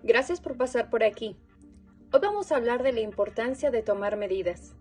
Gracias por pasar por aquí. Hoy vamos a hablar de la importancia de tomar medidas.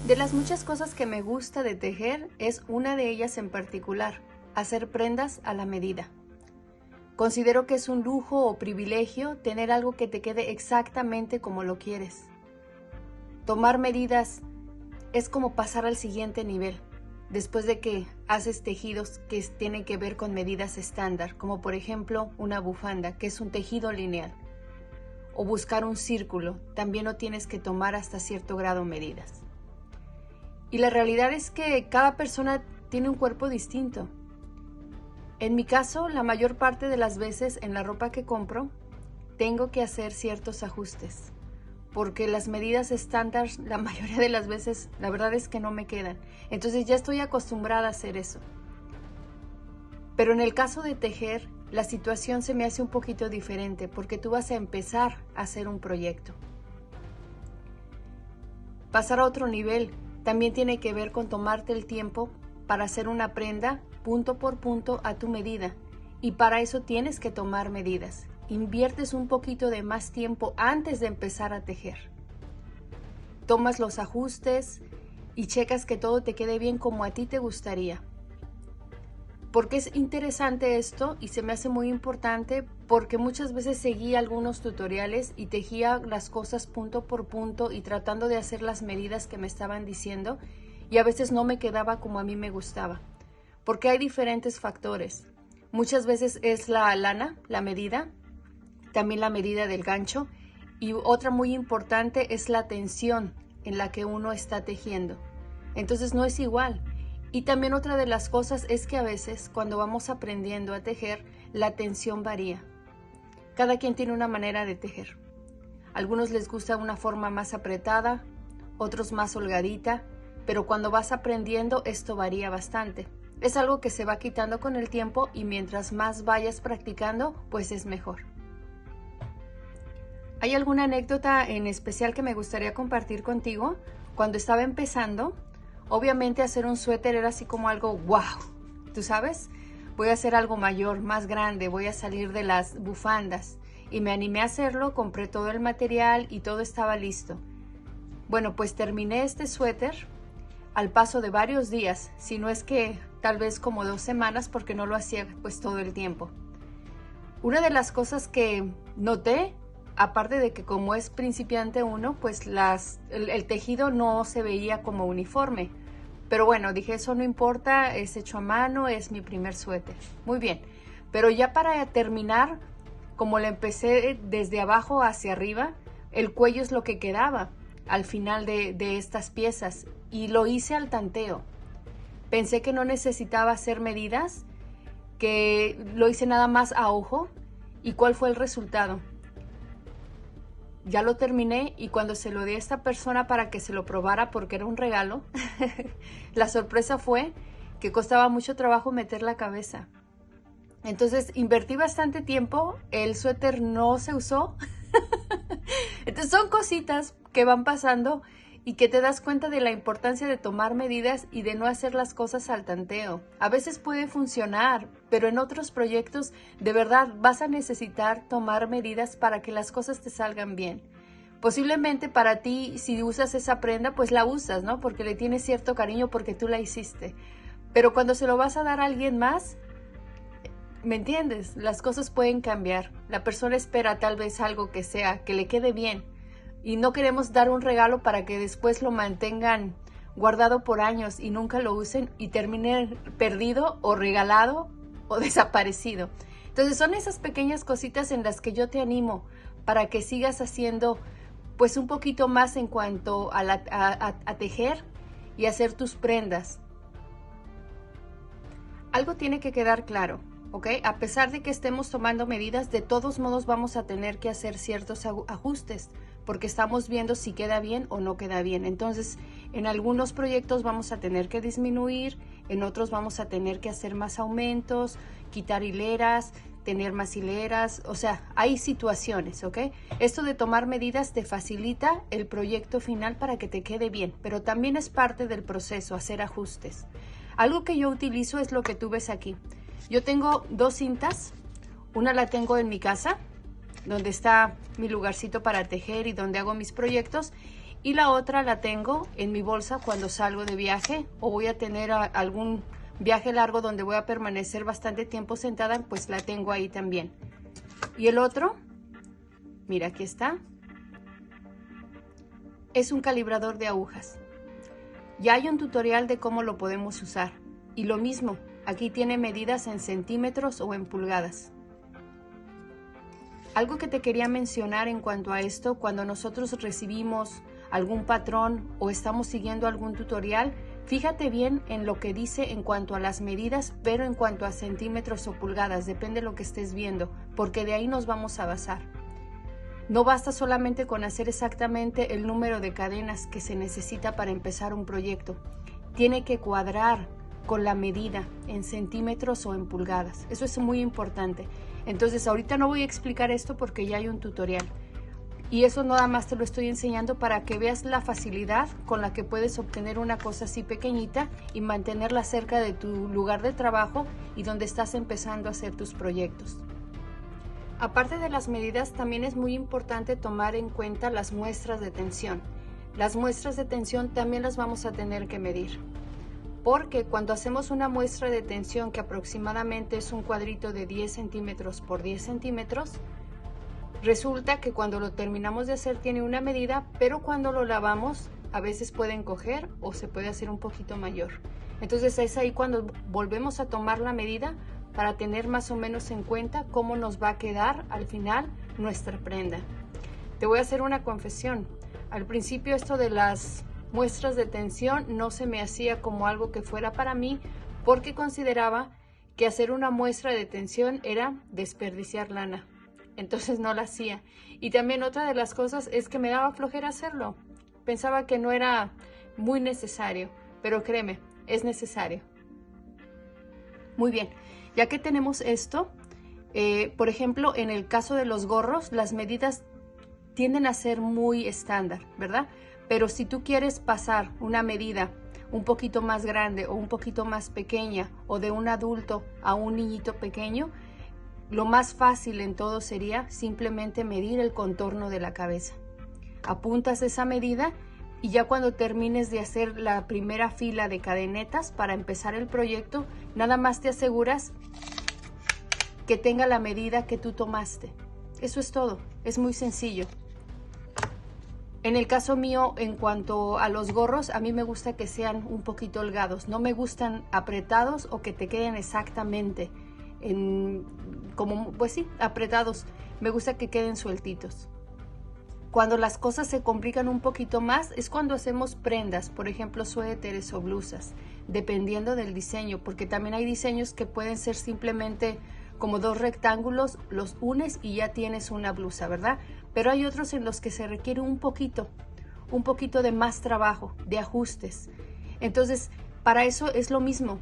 De las muchas cosas que me gusta de tejer, es una de ellas en particular, hacer prendas a la medida. Considero que es un lujo o privilegio tener algo que te quede exactamente como lo quieres. Tomar medidas es como pasar al siguiente nivel, después de que haces tejidos que tienen que ver con medidas estándar, como por ejemplo una bufanda, que es un tejido lineal, o buscar un círculo, también no tienes que tomar hasta cierto grado medidas. Y la realidad es que cada persona tiene un cuerpo distinto. En mi caso, la mayor parte de las veces en la ropa que compro, tengo que hacer ciertos ajustes, porque las medidas estándar, la mayoría de las veces, la verdad es que no me quedan. Entonces ya estoy acostumbrada a hacer eso. Pero en el caso de tejer, la situación se me hace un poquito diferente, porque tú vas a empezar a hacer un proyecto. Pasar a otro nivel también tiene que ver con tomarte el tiempo para hacer una prenda punto por punto a tu medida, y para eso tienes que tomar medidas. Inviertes un poquito de más tiempo antes de empezar a tejer. Tomas los ajustes y checas que todo te quede bien como a ti te gustaría. Porque es interesante esto y se me hace muy importante, porque muchas veces seguí algunos tutoriales y tejía las cosas punto por punto y tratando de hacer las medidas que me estaban diciendo, y a veces no me quedaba como a mí me gustaba, porque hay diferentes factores. Muchas veces es la lana, la medida, también la medida del gancho, y otra muy importante es la tensión en la que uno está tejiendo. Entonces no es igual. Y también otra de las cosas es que a veces cuando vamos aprendiendo a tejer, la tensión varía. Cada quien tiene una manera de tejer. A algunos les gusta una forma más apretada, otros más holgadita, pero cuando vas aprendiendo esto varía bastante. Es algo que se va quitando con el tiempo y mientras más vayas practicando, pues es mejor. ¿Hay alguna anécdota en especial que me gustaría compartir contigo? Cuando estaba empezando, obviamente hacer un suéter era así como algo wow, ¿tú sabes? Voy a hacer algo mayor, más grande, voy a salir de las bufandas. Y me animé a hacerlo, compré todo el material y todo estaba listo. Bueno, pues terminé este suéter al paso de varios días, si no es que tal vez como 2 semanas, porque no lo hacía pues todo el tiempo. Una de las cosas que noté, aparte de que como es principiante uno, pues el tejido no se veía como uniforme. Pero bueno, dije, eso no importa, es hecho a mano, es mi primer suéter. Muy bien, pero ya para terminar, como lo empecé desde abajo hacia arriba, el cuello es lo que quedaba al final de estas piezas, y lo hice al tanteo. Pensé que no necesitaba hacer medidas, que lo hice nada más a ojo. ¿Y cuál fue el resultado? Ya lo terminé y cuando se lo di a esta persona para que se lo probara porque era un regalo, la sorpresa fue que costaba mucho trabajo meter la cabeza. Entonces invertí bastante tiempo, el suéter no se usó. Entonces son cositas que van pasando y que te das cuenta de la importancia de tomar medidas y de no hacer las cosas al tanteo. A veces puede funcionar, pero en otros proyectos de verdad vas a necesitar tomar medidas para que las cosas te salgan bien. Posiblemente para ti, si usas esa prenda, pues la usas, ¿no? Porque le tienes cierto cariño porque tú la hiciste. Pero cuando se lo vas a dar a alguien más, ¿me entiendes? Las cosas pueden cambiar. La persona espera tal vez algo que le quede bien. Y no queremos dar un regalo para que después lo mantengan guardado por años y nunca lo usen y termine perdido o regalado o desaparecido. Entonces son esas pequeñas cositas en las que yo te animo para que sigas haciendo pues un poquito más en cuanto a tejer y hacer tus prendas. Algo tiene que quedar claro, ¿ok? A pesar de que estemos tomando medidas, de todos modos vamos a tener que hacer ciertos ajustes, porque estamos viendo si queda bien o no queda bien. Entonces, en algunos proyectos vamos a tener que disminuir, en otros vamos a tener que hacer más aumentos, quitar hileras, tener más hileras, o sea, hay situaciones, ¿ok? Esto de tomar medidas te facilita el proyecto final para que te quede bien, pero también es parte del proceso, hacer ajustes. Algo que yo utilizo es lo que tú ves aquí. Yo tengo 2 cintas, Una la tengo en mi casa, donde está mi lugarcito para tejer y donde hago mis proyectos, y la otra la tengo en mi bolsa cuando salgo de viaje o voy a tener algún viaje largo donde voy a permanecer bastante tiempo sentada, pues la tengo ahí también. Y el otro, mira, aquí está, es un calibrador de agujas. Ya hay un tutorial de cómo lo podemos usar. Y lo mismo, aquí tiene medidas en centímetros o en pulgadas. Algo que te quería mencionar en cuanto a esto, cuando nosotros recibimos algún patrón o estamos siguiendo algún tutorial, fíjate bien en lo que dice en cuanto a las medidas, pero en cuanto a centímetros o pulgadas, depende de lo que estés viendo, porque de ahí nos vamos a basar. No basta solamente con hacer exactamente el número de cadenas que se necesita para empezar un proyecto. Tiene que cuadrar con la medida en centímetros o en pulgadas. Eso es muy importante. Entonces ahorita no voy a explicar esto porque ya hay un tutorial. Y eso nada más te lo estoy enseñando para que veas la facilidad con la que puedes obtener una cosa así pequeñita y mantenerla cerca de tu lugar de trabajo y donde estás empezando a hacer tus proyectos. Aparte de las medidas, también es muy importante tomar en cuenta las muestras de tensión. Las muestras de tensión también las vamos a tener que medir. Porque cuando hacemos una muestra de tensión que aproximadamente es un cuadrito de 10 centímetros por 10 centímetros, resulta que cuando lo terminamos de hacer tiene una medida, pero cuando lo lavamos a veces puede encoger o se puede hacer un poquito mayor. Entonces es ahí cuando volvemos a tomar la medida para tener más o menos en cuenta cómo nos va a quedar al final nuestra prenda. Te voy a hacer una confesión. Al principio esto de las muestras de tensión no se me hacía como algo que fuera para mí, porque consideraba que hacer una muestra de tensión era desperdiciar lana. Entonces no la hacía. Y también otra de las cosas es que me daba flojera hacerlo. Pensaba que no era muy necesario, pero créeme, es necesario. Muy bien, ya que tenemos esto, por ejemplo, en el caso de los gorros, las medidas tienden a ser muy estándar, ¿verdad? Pero si tú quieres pasar una medida un poquito más grande o un poquito más pequeña, o de un adulto a un niñito pequeño, lo más fácil en todo sería simplemente medir el contorno de la cabeza. Apuntas esa medida y ya cuando termines de hacer la primera fila de cadenetas para empezar el proyecto, nada más te aseguras que tenga la medida que tú tomaste. Eso es todo, es muy sencillo. En el caso mío, en cuanto a los gorros, a mí me gusta que sean un poquito holgados. No me gustan apretados o que te queden exactamente como, pues sí, apretados. Me gusta que queden sueltitos. Cuando las cosas se complican un poquito más es cuando hacemos prendas, por ejemplo suéteres o blusas, dependiendo del diseño, porque también hay diseños que pueden ser simplemente como dos rectángulos, los unes y ya tienes una blusa, ¿verdad? Pero hay otros en los que se requiere un poquito de más trabajo, de ajustes. Entonces, para eso es lo mismo.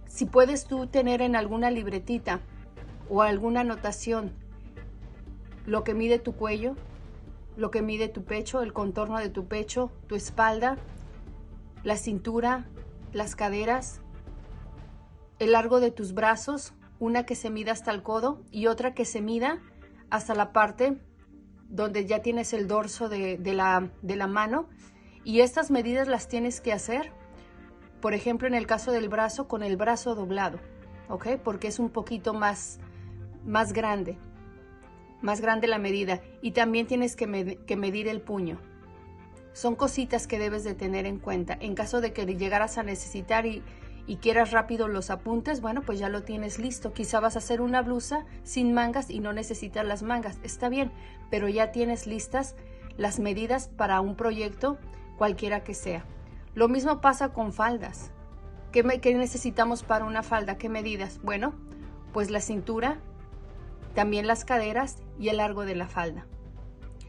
Si puedes tú tener en alguna libretita o alguna anotación lo que mide tu cuello, lo que mide tu pecho, el contorno de tu pecho, tu espalda, la cintura, las caderas, el largo de tus brazos, una que se mida hasta el codo y otra que se mida hasta la parte donde ya tienes el dorso de la mano, y estas medidas las tienes que hacer, por ejemplo, en el caso del brazo, con el brazo doblado, ¿ok? Porque es un poquito más grande la medida, y también tienes que medir el puño. Son cositas que debes de tener en cuenta. En caso de que llegaras a necesitar y quieras rápido los apuntes, bueno, pues ya lo tienes listo. Quizá vas a hacer una blusa sin mangas y no necesitas las mangas. Está bien, pero ya tienes listas las medidas para un proyecto cualquiera que sea. Lo mismo pasa con faldas. ¿Qué necesitamos para una falda? ¿Qué medidas? Bueno, pues la cintura, también las caderas y el largo de la falda.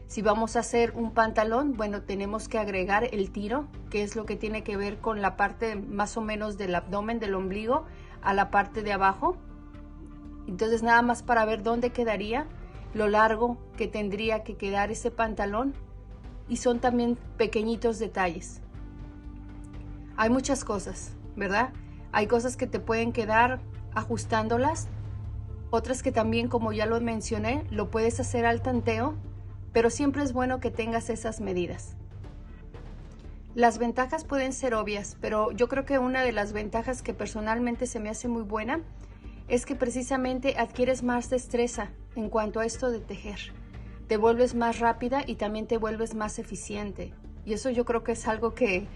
Si vamos a hacer un pantalón, bueno, tenemos que agregar el tiro, que es lo que tiene que ver con la parte más o menos del abdomen, del ombligo, a la parte de abajo. Entonces nada más para ver dónde quedaría, lo largo que tendría que quedar ese pantalón, y son también pequeñitos detalles. Hay muchas cosas, ¿verdad? Hay cosas que te pueden quedar ajustándolas Otras que también, como ya lo mencioné, lo puedes hacer al tanteo, pero siempre es bueno que tengas esas medidas. Las ventajas pueden ser obvias, pero yo creo que una de las ventajas que personalmente se me hace muy buena es que precisamente adquieres más destreza en cuanto a esto de tejer. Te vuelves más rápida y también te vuelves más eficiente. Y eso yo creo que es algo que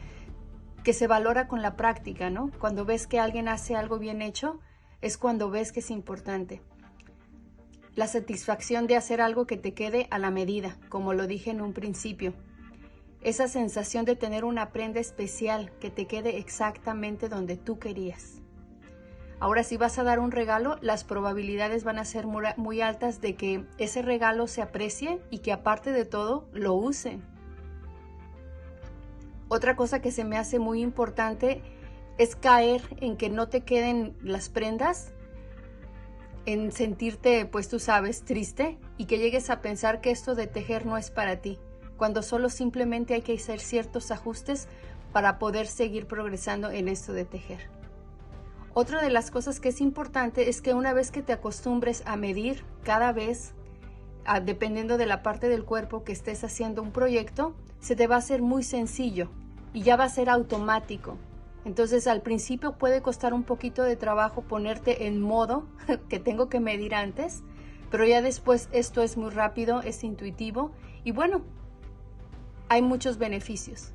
se valora con la práctica, ¿no? Cuando ves que alguien hace algo bien hecho, es cuando ves que es importante. La satisfacción de hacer algo que te quede a la medida, como lo dije en un principio. Esa sensación de tener una prenda especial que te quede exactamente donde tú querías. Ahora, si vas a dar un regalo, las probabilidades van a ser muy altas de que ese regalo se aprecie y que aparte de todo lo usen. Otra cosa que se me hace muy importante es caer en que no te queden las prendas, en sentirte, pues tú sabes, triste y que llegues a pensar que esto de tejer no es para ti, cuando solo simplemente hay que hacer ciertos ajustes para poder seguir progresando en esto de tejer. Otra de las cosas que es importante es que una vez que te acostumbres a medir cada vez, dependiendo de la parte del cuerpo que estés haciendo un proyecto, se te va a hacer muy sencillo y ya va a ser automático. Entonces al principio puede costar un poquito de trabajo ponerte en modo que tengo que medir antes, pero ya después esto es muy rápido, es intuitivo y bueno, hay muchos beneficios.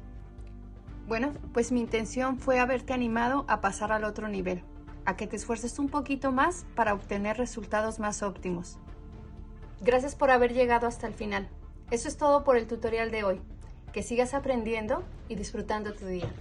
Bueno, pues mi intención fue haberte animado a pasar al otro nivel, a que te esfuerces un poquito más para obtener resultados más óptimos. Gracias por haber llegado hasta el final. Eso es todo por el tutorial de hoy. Que sigas aprendiendo y disfrutando tu día.